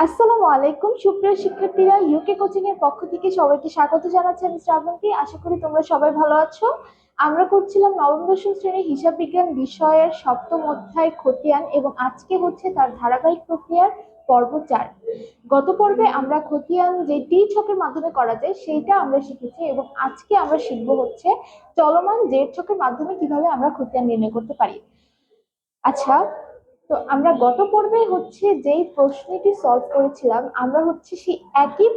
আসসালামু আলাইকুম সুপ্রিয় শিক্ষার্থীরা, ইউকে কোচিং এর পক্ষ থেকে সবাইকে স্বাগত জানাচ্ছি। আমি শ্রাবন্তী। আশা করি তোমরা সবাই ভালো আছো। আমরা করছিলাম নবম দশম শ্রেণীর হিসাব বিজ্ঞান বিষয়ের সপ্তম অধ্যায় খতিয়ান, এবং আজকে হচ্ছে তার ধারাবাহিক প্রক্রিয়ার পর্ব 4। গত পর্বে আমরা খতিয়ান যে টি ছকের মাধ্যমে করা যায় সেইটা আমরা শিখেছি, এবং আজকে আমরা শিখবো হচ্ছে চলমান জেড ছকের মাধ্যমে কিভাবে আমরা খতিয়ান নির্ণয় করতে পারি। আচ্ছা, তো আমরা গত পর্বে হচ্ছে যেই প্রশ্নটি সলভ করেছিলাম, আমরা হচ্ছে সেই একই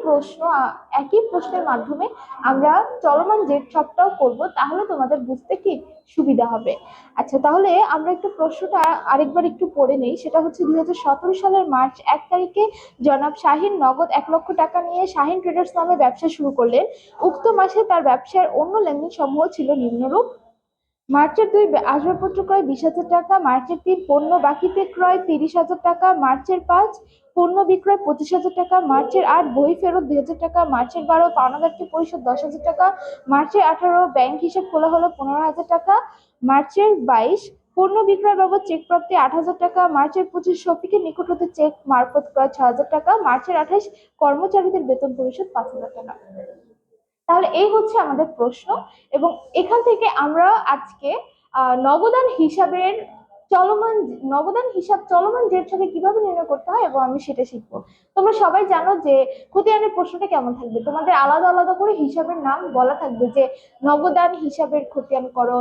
প্রশ্নের মাধ্যমে আমরা চলমান জেড ছকটাও করব, তাহলে তোমাদের বুঝতে কি সুবিধা হবে। আচ্ছা, তাহলে আমরা একটু প্রশ্নটা আরেকবার একটু পড়ে নেই। সেটা হচ্ছে 2017 সালের মার্চ 1 তারিখে জনাব শাহিন নগদ 1 লক্ষ টাকা নিয়ে শাহিন ট্রেডার্স নামে ব্যবসা শুরু করলেন। উক্ত মাসে তার ব্যবসার অন্য লেনদেন সমূহ ছিল নিম্নরূপ: মার্চের 2 আসবাবপত্র ক্রয় 20,000 টাকা, মার্চের 3 পণ্য বাকিতে ক্রয় 30,000 টাকা, মার্চের 5 পণ্য বিক্রয় 25,000 টাকা, মার্চের 8 বই ফেরত 2,000 টাকা, মার্চের 12 পাওনাদারকে পরিশোধ 10,000 টাকা, মার্চের 18 ব্যাংক হিসাব খোলা হলো 15,000 টাকা, মার্চের 22 পণ্য বিক্রয় বাবদ চেক প্রাপ্তি 8,000 টাকা, মার্চের 25 শফিকের নিকট হতে চেক মারফত ক্রয় 6,000 টাকা, মার্চের 28 কর্মচারীদের বেতন পরিশোধ 5,000 টাকা। তাহলে এই হচ্ছে আমাদের প্রশ্ন, এবং এখান থেকে আমরা আজকে নগদান হিসাবের চলমান চলমান জের ছকে কিভাবে নির্ণয় করতে হয় এবং আমি সেটা শিখবো। তোমরা সবাই জানো যে খতিয়ানের প্রশ্নটা কেমন থাকবে, তোমাদের আলাদা আলাদা করে হিসাবের নাম বলা থাকবে, যে নগদান হিসাবের খতিয়ান করো,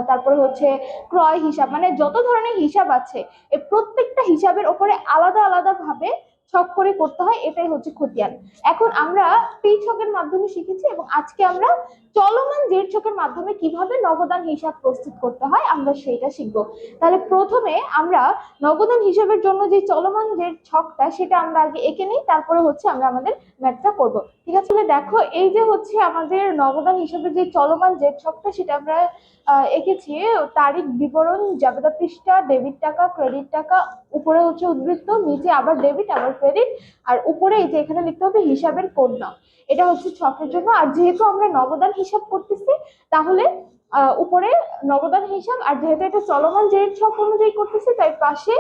তারপরে হচ্ছে ক্রয় হিসাব, মানে যত ধরনের হিসাব আছে এই প্রত্যেকটা হিসাবের ওপরে আলাদা আলাদা ভাবে ছক করে করতে হয়, এটাই হচ্ছে খতিয়ান। এখন আমরা টি ছকের মাধ্যমে শিখেছি, এবং আজকে আমরা চলমান জেড ছকের মাধ্যমে কিভাবে নগদান হিসাব প্রস্তুত করতে হয় আমরা সেটা শিখবো। তাহলে প্রথমে আমরা নগদান হিসাবের জন্য যে চলমান জেড ছকটা সেটা আমরা আগে এঁকে নিই, তারপরে হচ্ছে আমরা আমাদের ম্যাথটা করব। ঠিক আছে, দেখো এই যে হচ্ছে আমাদের নগদান হিসাবের যে চলমান জেড ছকটা সেটা আমরা এঁকেছি। তারিখ বিবরণ, জাবেদা পৃষ্ঠা, ডেবিট টাকা, ক্রেডিট টাকা, উপরে হচ্ছে উদ্বৃত্ত, নিচে আবার ডেবিট আবার ক্রেডিট, আর উপরে এই যে এখানে লিখতে হবে হিসাবের কোড নাম। এটা হচ্ছে ছকের জন্য। আর যেহেতু আমরা নগদান হিসাব করতেছি, তাহলে উপরে নগদান হিসাব, আর যেহেতু এটা চলমান জেড ছক অনুযায়ী করতেছি তাই পাশে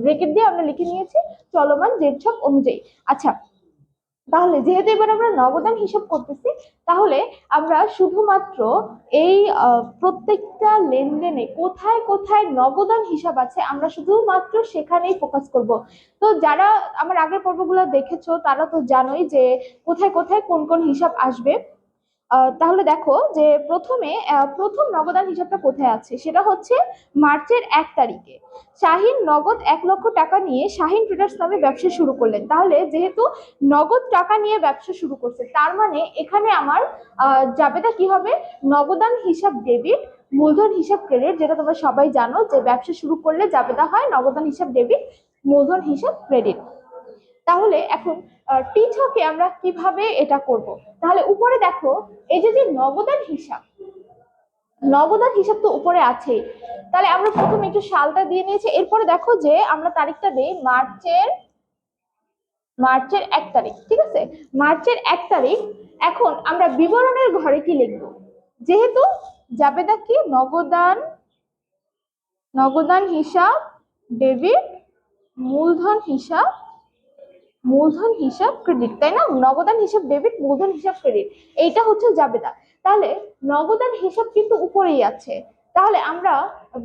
ব্রেকেট দিয়ে আমরা লিখে নিয়েছি চলমান জেড ছক অনুযায়ী। আচ্ছা, তাহলে যেহেতু এবার আমরা নগদান হিসাব করতেছি, তাহলে আমরা শুধুমাত্র এই প্রত্যেকটা লেনদেনে কোথায় কোথায় নগদান হিসাব আছে আমরা শুধুমাত্র সেখানেই ফোকাস করব। তো যারা আমার আগের পর্বগুলো দেখেছো তারা তো জানোই যে কোথায় কোথায় কোন কোন হিসাব আসবে। তাহলে দেখো যে প্রথম নগদান হিসাবটা কোথায় আছে, সেটা হচ্ছে মার্চের 1 তারিখে শাহিন নগদ 1 লক্ষ টাকা নিয়ে শাহিন ট্রেডার্স নামে ব্যবসা শুরু করলেন। তাহলে যেহেতু নগদ টাকা নিয়ে ব্যবসা শুরু করছে, তার মানে এখানে আমার জাবেদা কি হবে, নগদান হিসাব ডেবিট, মূলধন হিসাব ক্রেডিট, যেটা তোমরা সবাই জানো যে ব্যবসা শুরু করলে জাবেদা হয় নগদান হিসাব ডেবিট, মূলধন হিসাব ক্রেডিট। তাহলে এখন টি ছকে আমরা কিভাবে এটা করব। তাহলে উপরে দেখো এই যে যে নগদান হিসাব তো উপরে আছে, তাহলে আমরা প্রথমে একটু সালটা দিয়ে নিয়েছি। এরপরে দেখো যে আমরা তারিখটা দিই মার্চের 1 তারিখ। ঠিক আছে, মার্চের 1 তারিখ। এখন আমরা বিবরণের ঘরে কি লিখবো, যেহেতু জাবেদা কি নগদান হিসাব ডেবিট, মূলধন হিসাব ক্রেডিট, তাই না? নগদান হিসাব ডেবিট, মূলধন হিসাব ক্রেডিট, এইটা হচ্ছে জাবেদা। তাহলে নগদান হিসাব কিন্তু উপরেই আছে, তাহলে আমরা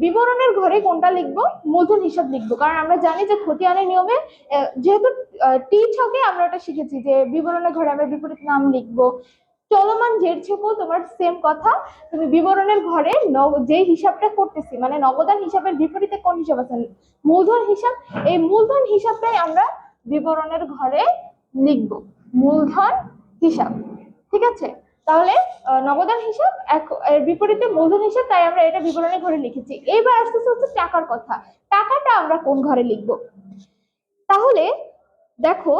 বিবরণের ঘরে কোনটা লিখবো, মূলধন হিসাব লিখবো। কারণ আমরা জানি যে খতিয়ানের নিয়মে যেহেতু টি ছকে আমরা এটা শিখেছি যে বিবরণের ঘরে আমরা বিপরীত নাম লিখবো। চলমান জের ছকেও তোমার সেম কথা, তুমি বিবরণের ঘরে যে হিসাবটা করতেছি মানে নগদান হিসাবের বিপরীতে কোন হিসাব আছে, মূলধন হিসাব, এই মূলধন হিসাবটাই আমরা বিবরণের ঘরে লিখব, মূলধন হিসাব। ঠিক আছে, তাহলে নগদান হিসাব এর বিপরীতে মূলধন হিসাব, তাই আমরা এটা বিবরণের ঘরে লিখেছি। এইবার আসতেছে হচ্ছে টাকার কথা, টাকাটা আমরা কোন ঘরে লিখব। তাহলে দেখো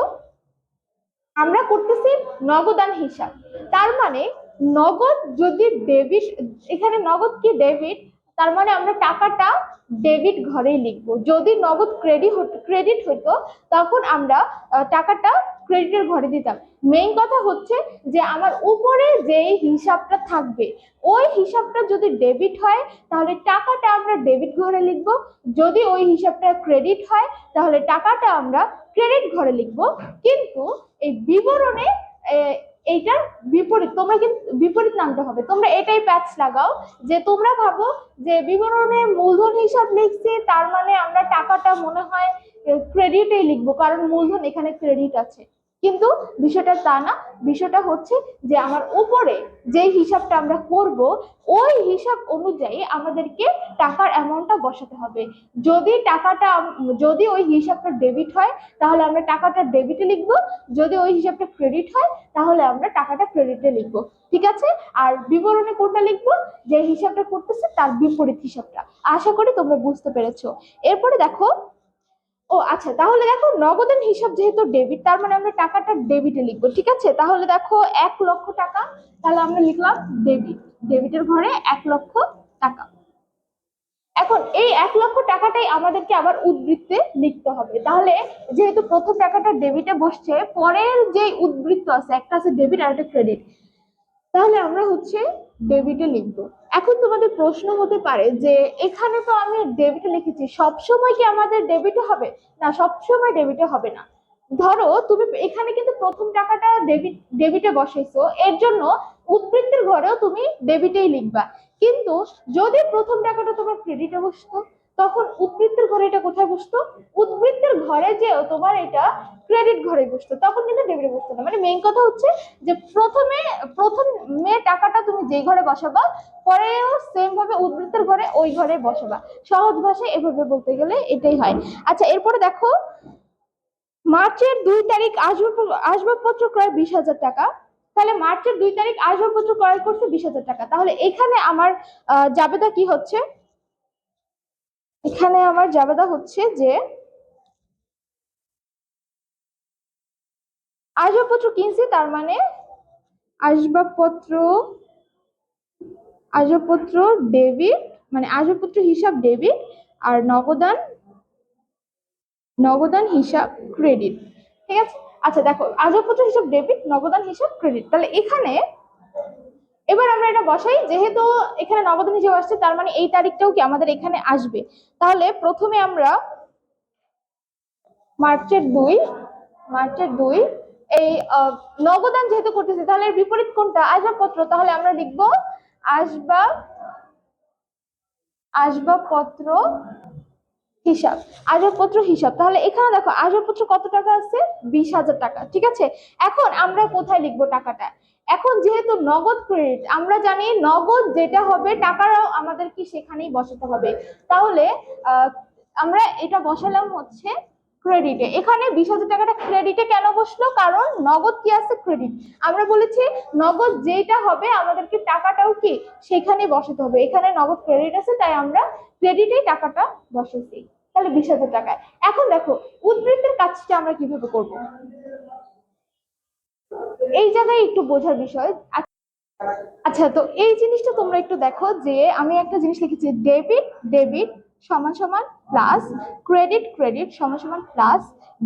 আমরা করতেছি নগদান হিসাব, তার মানে নগদ যদি ডেবিট, এখানে নগদ কি ডেবিট, তার মানে আমরা টাকাটা ডেবিট ঘরেই লিখবো। যদি নগদ ক্রেডিট হতো তখন আমরা টাকাটা ক্রেডিটের ঘরে দিতাম। মেইন কথা হচ্ছে যে আমার উপরে যে হিসাবটা থাকবে ওই হিসাবটা যদি ডেবিট হয় তাহলে টাকাটা আমরা ডেবিট ঘরে লিখবো, যদি ওই হিসাবটা ক্রেডিট হয় তাহলে টাকাটা আমরা ক্রেডিট ঘরে লিখবো। কিন্তু এই বিবরণে এইটার বিপরীত, তোমরা কিন্তু বিপরীত নামতে হবে। তোমরা এটাই প্যাচ লাগাও যে তোমরা ভাবো যে বিবরণে মূলধন হিসাব লিখছি তার মানে আমরা টাকাটা মনে হয় ক্রেডিটেই লিখবো কারণ মূলধন এখানে ক্রেডিট আছে, কিন্তু বিষয়টা তা না। বিষয়টা হচ্ছে যে আমার উপরে যে হিসাবটা আমরা করব ওই হিসাব অনুযায়ী আমাদেরকে টাকার অ্যামাউন্টটা বসাতে হবে। যদি ওই হিসাবটা ডেবিট হয় তাহলে আমরা টাকাটা ডেবিটে লিখবো, যদি ওই হিসাবটা ক্রেডিট হয় তাহলে আমরা টাকাটা ক্রেডিটে লিখবো। ঠিক আছে? আর বিবরণে কোনটা লিখবো? যে হিসাবটা করতেছে তার বিপরীত হিসাবটা। আশা করি তোমরা বুঝতে পেরেছো। এরপরে দেখো, ও আচ্ছা, তাহলে দেখো নগদান হিসাব যেহেতু ডেবিট তার মানে আমরা টাকাটা ডেবিটে লিখবো। ঠিক আছে? তাহলে দেখো 1,00,000 টাকা, তাহলে আমরা লিখলাম ডেবিট, ডেবিটের ঘরে 1,00,000 টাকা। এখন এই 1,00,000 টাকাটাই আমাদেরকে আবার উদ্বৃত্তে লিখতে হবে। তাহলে যেহেতু প্রথম টাকাটা ডেবিটে বসছে, পরের যে উদ্বৃত্ত আছে, একটা আছে ডেবিট আর একটা ক্রেডিট, তাহলে আমরা হচ্ছে ডেবিটে লিখবো। এখন তোমাদের প্রশ্ন হতে পারে যে এখানে তো আমি ডেবিটে লিখেছি, সবসময় কি আমাদের ডেবিটে হবে? না, সবসময় ডেবিটে হবে না। ধরো তুমি এখানে কিন্তু প্রথম টাকাটা ডেবিটে বসাইছো, এর জন্য উদ্বৃত্তের ঘরেও তুমি ডেবিটেই লিখবা। কিন্তু যদি প্রথম টাকাটা তোমার ক্রেডিটে বসতো তখন উদ্বৃত্তের ঘরে এটা কোথায় বসতো? উদ্বৃত্তের ঘরে যেও তোমার এটা ক্রেডিট ঘরে বসতো, তখন কিন্তু ডেবিটে বসতো না। মানে মেইন কথা হচ্ছে যে প্রথমে টাকাটা তুমি যেই ঘরে বসাবা পরেও সেম ভাবে উদ্বৃত্তের ঘরে ওই ঘরে বসাবা। সহজ ভাষায় এভাবে বলতে গেলে এটাই হয়। আচ্ছা, এরপরে দেখো মার্চের 2 তারিখ আসবাবপত্র ক্রয় 20,000 টাকা। তাহলে মার্চের 2 তারিখ আসবাবপত্র ক্রয় করছে 20,000 টাকা। তাহলে এখানে আমার জাবেদা কি হচ্ছে? এখানে আমার জাবেদা হচ্ছে যে আসবাবপত্র কিনছি, তার মানে আসবাবপত্র আসবাবপত্র ডেবিট, মানে আসবাবপত্র হিসাব ডেবিট আর নগদান হিসাব ক্রেডিট। ঠিক আছে? আচ্ছা দেখো, আসবাবপত্র হিসাব ডেবিট, নগদান হিসাব ক্রেডিট। তাহলে এখানে এবার আমরা এটা বসাই, যেহেতু এখানে নগদান হিসাব আসছে তার মানে এই তারিখটাও কি আমাদের এখানে আসবে। তাহলে প্রথমে আমরা মার্চের 2 এই নগদান যেহেতু করতেছি তাহলে এর বিপরীত কোনটা? আসবাবপত্র। তাহলে আমরা লিখবো আসবাবপত্র হিসাব, আসবাবপত্র হিসাব। তাহলে এখানে দেখো আসবাবপত্র কত টাকা আছে? 20,000 টাকা। ঠিক আছে? এখন আমরা কোথায় লিখবো টাকাটা? এখন যেহেতু নগদ ক্রেডিট, আমরা জানি নগদ যেটা হবে টাকাটাও আমাদের কি সেখানেই বসাতে হবে। তাহলে আমরা এটা বসালাম হচ্ছে ক্রেডিটে। এখানে 20,000 টাকাটা ক্রেডিটে কেন বসলো? কারণ নগদ কি আছে? ক্রেডিট। আমরা বলেছি নগদ যেটা হবে আমাদেরকে টাকাটাও কি সেখানে বসাতে হবে। এখানে নগদ ক্রেডিট আছে তাই আমরা ক্রেডিটেই টাকাটা বসাইছি। তাহলে 20,000 টাকায়। এখন দেখো উদ্বৃত্তের কাজটা আমরা কিভাবে করব, এই জায়গায় একটু বোঝার বিষয়। আচ্ছা, তো এই জিনিসটা তোমরা একটু দেখো যে আমি একটা জিনিস লিখেছি, ডেবিট ডেবিট সমান সমান প্লাস, ক্রেডিট ক্রেডিট সমান সমান প্লাস,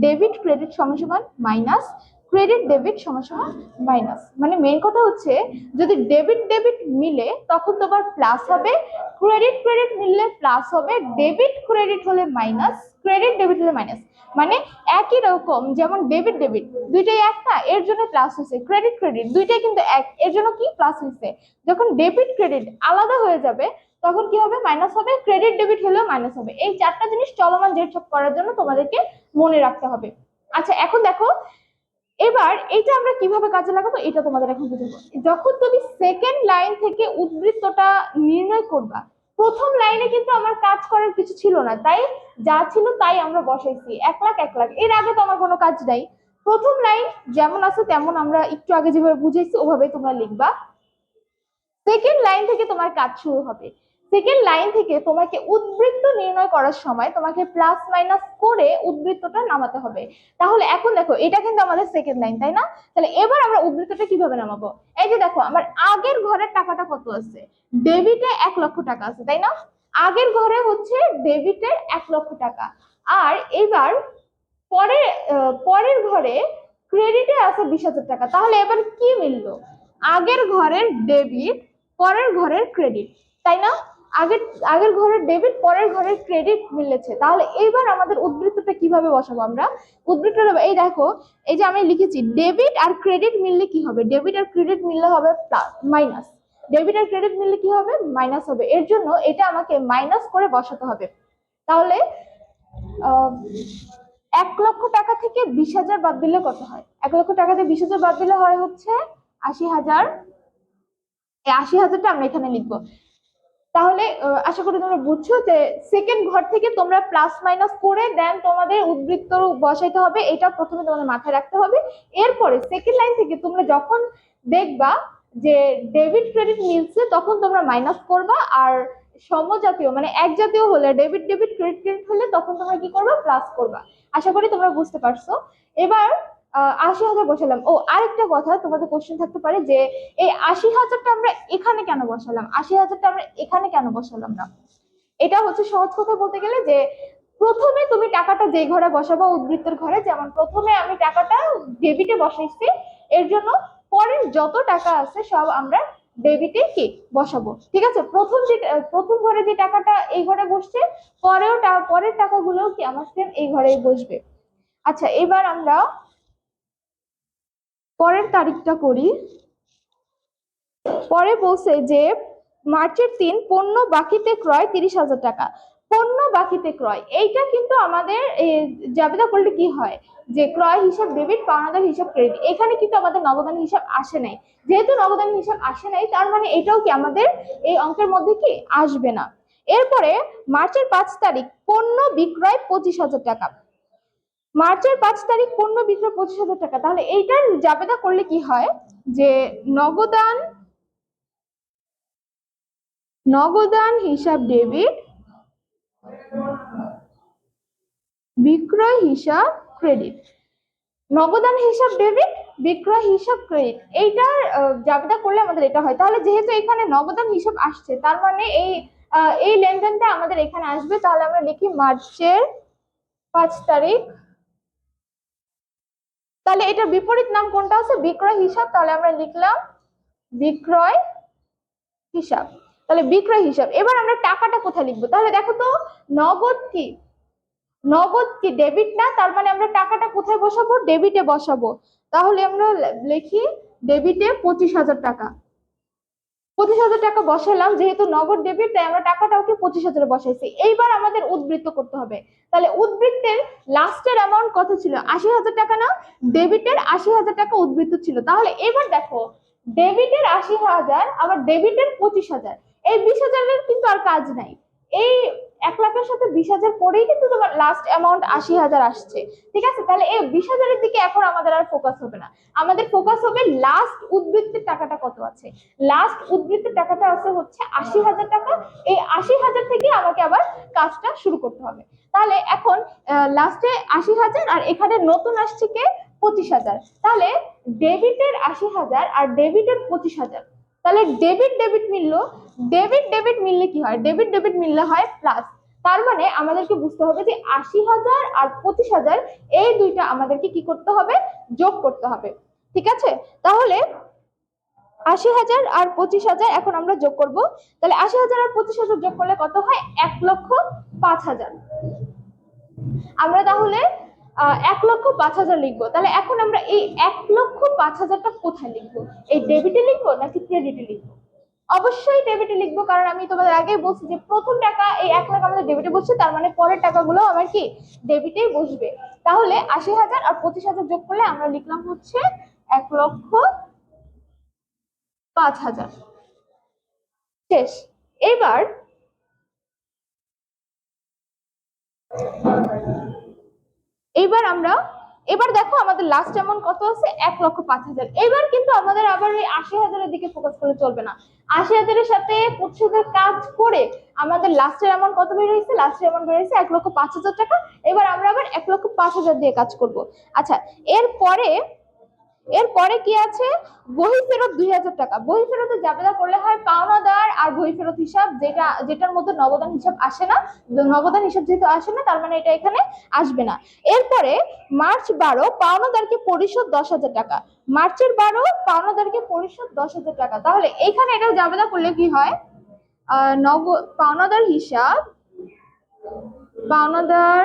ডেবিট ক্রেডিট সমান সমান মাইনাস, ক্রেডিট ডেবিট সমান সমান মাইনাস। মানে মেইন কথা হচ্ছে যদি ডেবিট ডেবিট মিলে তখন তোমার প্লাস হবে, ক্রেডিট ক্রেডিট মিললে প্লাস হবে, ডেবিট ক্রেডিট হলে মাইনাস, ক্রেডিট ডেবিট হলে মাইনাস। মানে একই রকম, যেমন ডেবিট ডেবিট দুইটাই এক না, এর জন্য প্লাস হয়েছে, ক্রেডিট ক্রেডিট দুইটাই কিন্তু এক, এর জন্য কি প্লাস হয়েছে। যখন ডেবিট ক্রেডিট আলাদা হয়ে যাবে তখন কি হবে? মাইনাস হবে, ক্রেডিট ডেবিট হলেও মাইনাস হবে। এই চারটা জিনিস চলমান জেড ছক করার জন্য তোমাদেরকে মনে রাখতে হবে। আচ্ছা, এখন দেখো এবার এটা আমরা কিভাবে কাজে লাগাবো এটা তোমাদের এখন বুঝাবো। যখন তুমি সেকেন্ড লাইন থেকে উদ্বৃত্তটা নির্ণয় করবা, প্রথম লাইনে কিন্তু আমার কাজ করার কিছু ছিল না, তাই যা ছিল তাই আমরা বসাইছি 1,00,000 1,00,000। এর আগে তো আমার কোনো কাজ নাই। প্রথম লাইন যেমন আছে তেমন আমরা একটু আগে যেভাবে বুঝাইছি ওভাবে তোমরা লিখবা। সেকেন্ড লাইন থেকে তোমার কাজ শুরু হবে। সেকেন্ড লাইন থেকে তোমাকে উদ্বৃত্ত নির্ণয় করার সময় তোমাকে প্লাস মাইনাস করে উদ্বৃত্তটা নামাতে হবে। তাহলে এখন দেখো এটা কিন্তু আমাদের সেকেন্ড লাইন, তাই না? তাহলে এবার আমরা উদ্বৃত্তটা কিভাবে নামাবো? এই যে দেখো আমার আগের ঘরের টাকাটা কত আছে? ডেবিটে 1,00,000 টাকা আছে, তাই না? আগের ঘরে হচ্ছে ডেবিটের 1 লক্ষ টাকা, আর এবার পরে পরের ঘরে ক্রেডিটে আছে 20,000 টাকা। তাহলে এবার কি মিললো? আগের ঘরের ডেবিট, পরের ঘরের ক্রেডিট, তাই না? আগের আগের ঘরের ডেবিট, পরের ঘরের ক্রেডিট মিলেছে। তাহলে এইবার আমাদের উদ্বৃত্তটা কিভাবে বসাবো আমরা? উদ্বৃত্তটা এই দেখো, এই যে আমি লিখেছি ডেবিট আর ক্রেডিট মিললে কি হবে? ডেবিট আর ক্রেডিট মিললে হবে প্লাস মাইনাস, ডেবিট আর ক্রেডিট মিললে কি হবে? মাইনাস হবে। এর জন্য এটা আমাকে মাইনাস করে বসাতে হবে। তাহলে 1 লক্ষ টাকা থেকে 20,000 বাদ দিলে কত হয়? 1 লক্ষ টাকা থেকে 20,000 বাদ দিলে হয় হচ্ছে 80,000। এই 80,000টা আমরা এখানে লিখবো। তাহলে আশা করি তোমরা বুঝছো যে সেকেন্ড ঘর থেকে তোমরা প্লাস মাইনাস করে দেন তোমাদের উদ্বৃত্ত বসাইতে হবে, এটা প্রথমে তোমাদের মাথায় রাখতে হবে। এরপরে সেকেন্ড লাইন থেকে তোমরা যখন দেখবা যে ডেবিট ক্রেডিট মিলছে তখন তোমরা মাইনাস করবা, আর সমজাতীয় মানে এক জাতীয় হলে ডেবিট ডেবিট ক্রেডিট ক্রেডিট হলে তখন তোমরা কি করবা? প্লাস করবা। আশা করি তোমরা বুঝতে পারছো। এবার 80,000 বসালাম। ও আরেকটা কথা তোমাদের কোশ্চেন থাকতে পারে যে এই 80,000টা আমরা এখানে কেন বসালাম, 80,000টা আমরা এখানে কেন বসালাম না? এটা হচ্ছে সহজ কথা বলতে গেলে যে প্রথমে তুমি টাকাটা যে ঘরে বসাবো উদ্বৃত্তের ঘরে, যেমন প্রথমে আমি টাকাটা ডেবিটে বসাইছি, এর জন্য পরের যত টাকা আছে সব আমরা ডেবিটে কি বসাবো। ঠিক আছে, প্রথম ঘরে যে টাকাটা এই ঘরে বসছে, পরের টাকাগুলো কি আমার সেম এই ঘরেই বসবে। আচ্ছা, এবার আমরা পরের তারিখটা করি। পরে বলছে যে মার্চের 3 পণ্য বাকিতে ক্রয় 30,000 টাকা। পণ্য বাকিতে ক্রয় এইটা কিন্তু আমাদের জাবেদা করলে কি হয় যে ক্রয় হিসাব ডেবিট, পাওনাদার হিসাব ক্রেডিট। এখানে কিন্তু আমাদের নগদান হিসাব আসে নাই। যেহেতু নগদান হিসাব আসে নাই, তার মানে এটাও কি আমাদের এই অঙ্কের মধ্যে কি আসবে না। এরপরে মার্চের 5 তারিখ পণ্য বিক্রয় 25,000 টাকা। মার্চের 5 তারিখ পণ্য বিক্রয় 25,000 টাকা। তাহলে এইটার জাবেদা করলে কি হয় যে নগদান হিসাব ডেবিট, বিক্রয় হিসাব ক্রেডিট। নগদান হিসাব ডেবিট, বিক্রয় হিসাব ক্রেডিট, এইটার জাবেদা করলে আমাদের এটা হয়। তাহলে যেহেতু এখানে নগদান হিসাব আসছে, তার মানে এই লেনদেনটা আমাদের এখানে আসবে। তাহলে আমরা লিখি মার্চের 5 তারিখ। তাহলে এটার বিপরীত নাম কোনটা আছে? বিক্রয় হিসাব। তাহলে আমরা লিখলাম বিক্রয় হিসাব। তাহলে বিক্রয় হিসাব। এবার আমরা টাকাটা কোথায় লিখবো? তাহলে দেখো তো, নগদ কি ডেবিট না? তার মানে আমরা টাকাটা কোথায় বসাবো? ডেবিটে বসাবো। তাহলে আমরা লিখি ডেবিটে 25,000 টাকা। 25,000 টাকা বসালাম, যেহেতু নগদ ডেবিট তাই আমরা টাকাটাকে 25,000 বসাইছি। এইবার আমাদের উদ্বৃত্ত করতে হবে। তাহলে উদ্বৃত্তের লাস্টের অ্যামাউন্ট কত ছিল? 80,000 টাকা না? ডেবিটের 80,000 টাকা উদ্বৃত্ত ছিল। তাহলে এবার দেখো, ডেবিটের 80,000 আবার ডেবিটের 25,000, এই 20,000-এর কিন্তু আর কাজ নাই। এই 1 লাখের সাথে 20,000 করেই কিন্তু তোমার লাস্ট অ্যামাউন্ট 80,000 আসছে। ঠিক আছে, তাহলে এই 20,000-এর দিকে এখন আমাদের আর ফোকাস হবে না। আমাদের ফোকাস হবে লাস্ট উদ্বৃত্তের টাকাটা কত আছে। লাস্ট উদ্বৃত্তের টাকাটা আছে হচ্ছে 80,000 টাকা। এই 80,000 থেকে আমাকে আবার কাজটা শুরু করতে হবে। তাহলে এখন লাস্টে 80,000 আর এখানে নতুন আসছে কে? 25,000। তাহলে ডেবিটের 80,000 আর ডেবিটের 25,000। তাহলে ডেবিট ডেবিট মিললো। ডেবিট ডেবিট মিললে কি হয়? ডেবিট ডেবিট মিললে হয় প্লাস। তার মানে আমাদেরকে বুঝতে হবে যে 80,000 আর 25,000 এই দুইটা আমাদেরকে কি করতে হবে? যোগ করতে হবে। ঠিক আছে, তাহলে 80,000 আর 25,000 এখন আমরা যোগ করব। তাহলে 80,000 আর 25,000 যোগ করলে কত হয়? 1,05,000। আমরা তাহলে 1,05,000 লিখবো। তাহলে এখন আমরা এই 1,05,000টা কোথায় লিখবো? এই ডেবিটে লিখবো নাকি ক্রেডিটে লিখবো? অবশ্যই ডেবিটে লিখবো, কারণ আমি তোমাদের আগেই বলছি যে প্রথম টাকা এই 1 লাখ আমাদের ডেবিটে বসছে, তার মানে পরের টাকাগুলো আমার কি ডেবিটেই বসবে। তাহলে 80,000 আর 25,000 যোগ করলে আমরা লিখলাম হচ্ছে 1,05,000। শেষ। এবার আমরা এবার দেখো আমাদের লাস্ট অ্যামাউন্ট কত আছে? 1,05,000। এবার কিন্তু আমাদের আবার ওই 80,000-এর দিকে ফোকাস করলে চলবে না। 80,000-এর সাথে 25,000 কাজ করে আমাদের লাস্টের অ্যামাউন্ট কত বের হয়েছে? লাস্টের অ্যামাউন্ট বের হয়েছে 1,05,000 টাকা। এবার আমরা আবার 1,05,000 দিয়ে কাজ করব। আচ্ছা, এরপরে এরপরে কি আছে, বহি ফেরত 2000 টাকা। বহি ফেরতে জাবেদা করলে হয় পাওনাদার আর বহি ফেরত হিসাব, যেটার মধ্যে নগদান হিসাব আসে না। নগদান হিসাব যেহেতু আসে না, তার মানে এটা এখানে আসবে না। এরপরে মার্চ 12 পাওনাদারকে পরিশোধ 10,000 টাকা। মার্চের 12 পাওনাদারকে পরিশোধ 10,000 টাকা। তাহলে এইখানে এটা জাবেদা করলে কি হয়, পাওনাদার হিসাব, পাওনাদার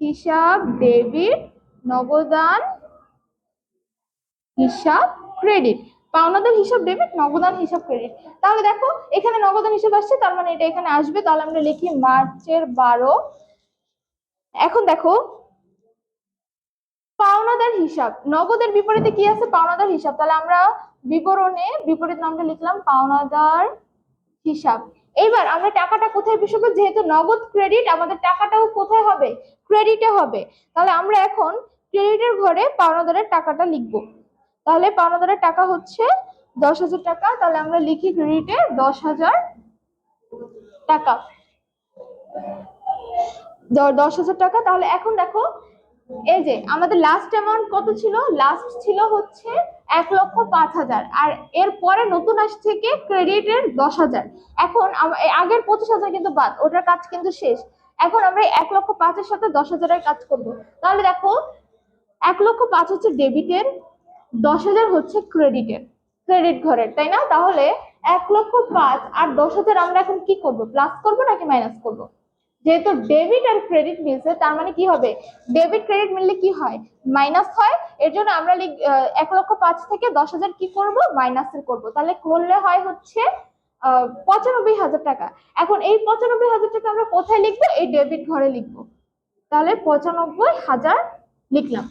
হিসাব ডেবিট, নগদান হিসাব ক্রেডিট। পাওনাদার হিসাব ডেবিট, নগদান হিসাব ক্রেডিট। তাহলে দেখো এখানে নগদান হিসাব আসছে, তার মানে এটা এখানে আসবে। তাহলে আমরা লিখি মার্চের 12। এখন দেখো পাওনাদার হিসাব, নগদের বিপরীতে কি আছে, পাওনাদার হিসাব। তাহলে আমরা বিবরণে বিপরীত নামটা লিখলাম পাওনাদার হিসাব। এইবার আমরা টাকাটা কোথায় বসাবো, যেহেতু নগদ ক্রেডিট, আমাদের টাকাটাও কোথায় হবে, ক্রেডিটে হবে। তাহলে আমরা এখন ক্রেডিটের ঘরে পাওনাদারের টাকাটা লিখবো। তাহলে পাওনাদারের টাকা হচ্ছে 10,000 টাকা। তাহলে আমরা লিখি ক্রেডিটে 10,000 টাকা, 10,000 টাকা। তাহলে এখন দেখো, এই যে আমাদের লাস্ট অ্যামাউন্ট কত ছিল, লাস্ট ছিল হচ্ছে 1,05,000, আর এর পরে নতুন আসছে থেকে ক্রেডিটের 10,000। এখন আগের 25,000 কিন্তু বাদ, ওটার কাজ কিন্তু শেষ। এখন আমরা 1,05,000 সাথে 10,000 এর কাজ করব। তাহলে দেখো 1,05,000 হচ্ছে ডেবিটের, 10,000 হচ্ছে ক্রেডিটের, ক্রেডিট ঘরের, তাই না? তাহলে 1,05,000 আর 10,000 আমরা এখন কি করব, প্লাস করব নাকি মাইনাস করব? যেহেতু ডেবিট আর ক্রেডিট মিলছে, তার মানে কি হবে, ডেবিট ক্রেডিট মিললে কি হয়, মাইনাস হয়। এর জন্য আমরা 1,05,000 থেকে 10,000 কি করব, মাইনাসের করব। তাহলে করলে হয় হচ্ছে 95,000 টাকা। এখন এই 95,000 টাকা আমরা কোথায় লিখবো, এই ডেবিট ঘরে লিখবো। তাহলে 95,000 লিখলাম,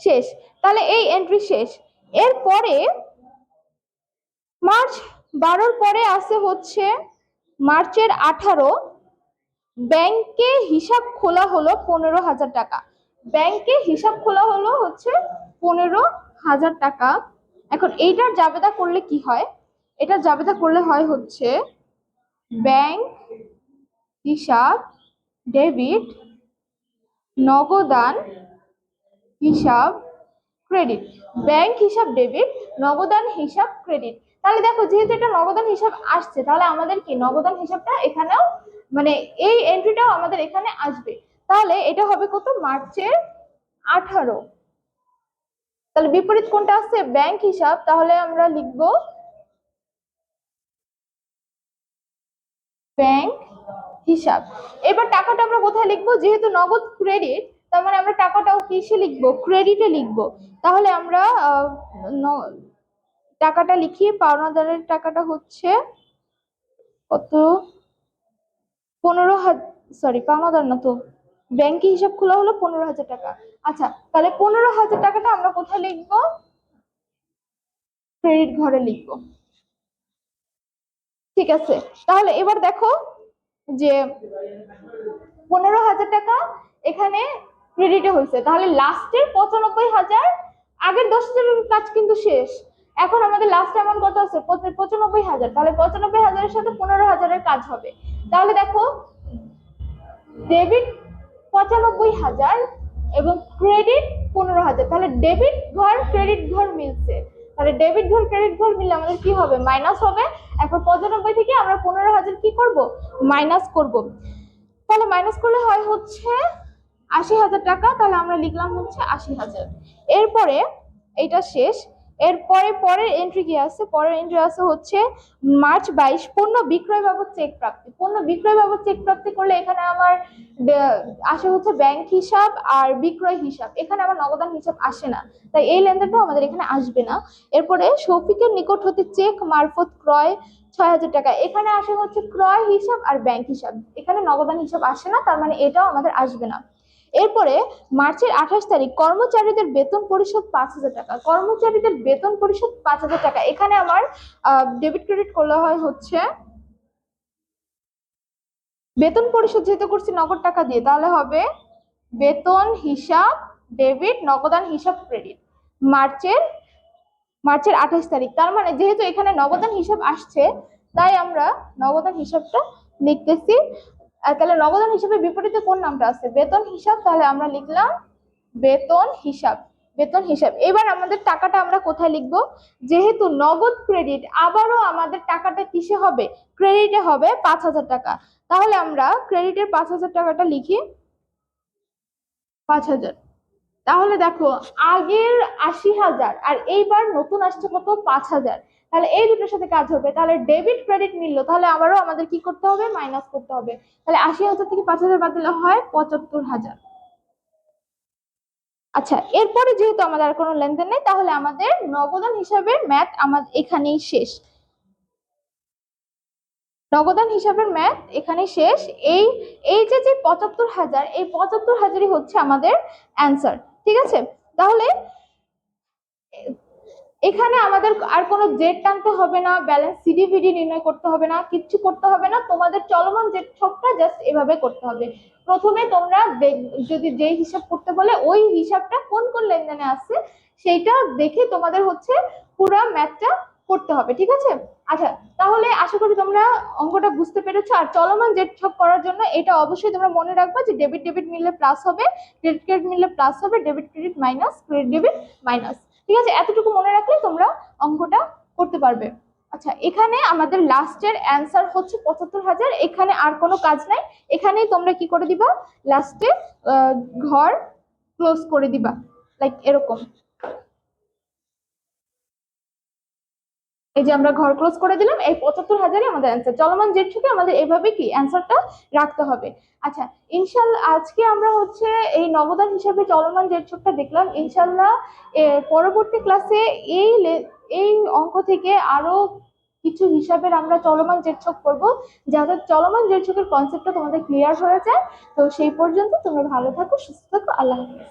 শেষ। তাহলে এই এন্ট্রি শেষ। এরপরে মার্চ 12 পরে আসে হচ্ছে মার্চের 18, ব্যাংকে হিসাব খোলা হলো 15,000 টাকা। ব্যাংকে হিসাব খোলা হলো হচ্ছে 15,000 টাকা। এখন এইটার জাবেদা করলে কি হয়, এটার জাবেদা করলে হয় হচ্ছে ব্যাংক হিসাব ডেবিট, নগদান হিসাব ক্রেডিট। ব্যাংক হিসাব ডেবিট, নগদান হিসাব ক্রেডিট। তাহলে দেখো যেহেতু এটা নগদান হিসাব আসছে, তাহলে আমাদের কি নগদান হিসাবটা এখানেও, মানে এই এন্ট্রিটাও আমাদের এখানে আসবে। তাহলে এটা হবে কত, মার্চের 18। তাহলে বিপরীত কোনটা আছে, ব্যাংক হিসাব। তাহলে আমরা লিখবো ব্যাংক হিসাব। এবার টাকাটা আমরা কোথায় লিখবো, যেহেতু নগদ ক্রেডিট, তার মানে আমরা টাকাটাও কিসে লিখবো, ক্রেডিটে লিখবো। তাহলে আমরা টাকাটা লিখি, পাওনাদারের টাকাটা হচ্ছে কত, 15,000, সরি পাওনাদার না তো, ব্যাংকে হিসাব খোলা হলো 15,000 টাকা। আচ্ছা, তাহলে 15,000 টাকাটা আমরা কোথায় লিখবো, ক্রেডিট ঘরে লিখবো। ঠিক আছে, তাহলে এবার দেখো যে 15,000 টাকা এখানে ক্রেডিটে হয়েছে। তাহলে লাস্টের 95,000, আগের 10,000 কাজ কিন্তু শেষ। এখন আমাদের লাস্ট অ্যামাউন্ট কত আছে, 95,000। তাহলে 95,000 এর সাথে 15,000 এর কাজ হবে। তাহলে দেখো ডেবিট 95,000 এবং ক্রেডিট 15,000। তাহলে ডেবিট ঘর ক্রেডিট ঘর মিলছে। তাহলে ডেবিট ঘর ক্রেডিট ঘর মিললে আমাদের কি হবে, মাইনাস হবে। এখন 95 থেকে আমরা 15,000 কি করব, মাইনাস করব। তাহলে মাইনাস করলে হয় হচ্ছে 80,000 টাকা। তাহলে আমরা লিখলাম হচ্ছে 80,000। এরপরে এইটা শেষ। এরপরে পরের এন্ট্রি কি আছে, পরের এন্ট্রি আছে হচ্ছে মার্চ 22, পণ্য বিক্রয় বাবদ চেক প্রাপ্তি। পণ্য বিক্রয় বাবদ চেক প্রাপ্তি করলে এখানে আমার আসে হচ্ছে ব্যাংক হিসাব আর বিক্রয় হিসাব, এখানে আমার নগদান হিসাব আসে না, তাই এই লেনদেনটাও আমাদের এখানে আসবে না। এরপরে শফিকের নিকট হতে চেক মারফত ক্রয় 6,000 টাকা, এখানে আসে হচ্ছে ক্রয় হিসাব আর ব্যাংক হিসাব, এখানে নগদান হিসাব আসে না, তার মানে এটাও আমাদের আসবে না। এরপরে মার্চের 28 তারিখ কর্মচারীদের বেতন পরিশোধ 5,000 টাকা। কর্মচারীদের বেতন পরিশোধ 5,000 টাকা, এখানে আমার ডেবিট ক্রেডিট করলে হয় হচ্ছে বেতন পরিশোধ, যেহেতু করছি নগদ টাকা দিয়ে, তাহলে হবে বেতন হিসাব ডেবিট, নগদান হিসাব ক্রেডিট। মার্চের 28 তারিখ, তার মানে যেহেতু এখানে নগদান হিসাব আসছে, তাই আমরা নগদান হিসাবটা লিখতেছি। তাহলে নগদান হিসাবে বিপরীতে কোন নামটা আছে, বেতন হিসাব। তাহলে আমরা লিখলাম বেতন হিসাব। বেতন হিসাব। এবার আমাদের টাকাটা আমরা কোথায় লিখবো? যেহেতু নগদ ক্রেডিট, আবারও আমাদের টাকাটা কিসে হবে? ক্রেডিটে হবে 5,000 টাকা। তাহলে আমরা ক্রেডিটের 5,000 টাকাটা লিখি 5,000। তাহলে দেখো, আগের 80,000 আর এইবার নতুন আসছে কত? 5,000। তাহলে এই দুটোর সাথে কাজ হবে, তাহলে ডেবিট ক্রেডিট মিললো, তাহলে আবারও আমাদের কি করতে হবে? মাইনাস করতে হবে। তাহলে 80,000 থেকে 5,000 বাদ দিলে হয় 75,000। আচ্ছা, এরপরে যেহেতু আমাদের আর কোনো লেনদেন নেই, তাহলে আমাদের নগদান হিসাবের ম্যাথ আমাদের এখানেই শেষ। নগদান হিসাবের ম্যাথ এখানে শেষ। এই এই যে 75,000, এই 75,000ই হচ্ছে আমাদের অ্যান্সার। ঠিক আছে, তাহলে এখানে আমাদের আর কোনো জেড টানতে হবে না, ব্যালেন্স সিডিভিডি নির্ণয় করতে হবে না, কিচ্ছু করতে হবে না। তোমাদের চলমান জেড ছকটা জাস্ট এভাবে করতে হবে। প্রথমে তোমরা যদি যে হিসাব করতে বলে ওই হিসাবটা কোন কোন লেনদেনে আছে সেইটা দেখে তোমাদের হচ্ছে পুরো ম্যাথটা করতে হবে। ঠিক আছে, আচ্ছা, তাহলে আশা করি তোমরা অঙ্কটা বুঝতে পেরেছো। আর চলমান জেড ছক করার জন্য এটা অবশ্যই তোমরা মনে রাখবা যে ডেবিট ডেবিট মিললে প্লাস হবে, ক্রেডিট ক্রেডিট মিললে প্লাস হবে, debit credit minus, credit debit minus. ঠিক আছে, এতটুকু মনে রাখলে তোমরা অঙ্কটা করতে পারবে। আচ্ছা, এখানে আমাদের লাস্টের অ্যান্সার হচ্ছে 75,000। এখানে আর কোনো কাজ নাই, এখানেই তোমরা কি করে দিবা? লাস্টে ঘর ক্লোজ করে দিবা, লাইক এরকম। এই যে আমরা ঘর ক্লোজ করে দিলাম, এই 75,000ই আমাদের অ্যান্সার। চলমান জেড থেকে আমাদের এভাবে কি অ্যান্সারটা রাখতে হবে। আচ্ছা, ইনশাল্লাহ আজকে আমরা হচ্ছে এই নবদান হিসাবে চলমান জেড ছকটা দেখলাম। ইনশাল্লাহ পরবর্তী ক্লাসে এই এই অঙ্ক থেকে আরো কিছু হিসাবের আমরা চলমান জেড ছক করবো, যাতে চলমান জেড ছকের কনসেপ্টটা তোমাদের ক্লিয়ার হয়ে যায়। তো সেই পর্যন্ত তোমরা ভালো থাকো, সুস্থ থাকো, আল্লাহ হাফেজ।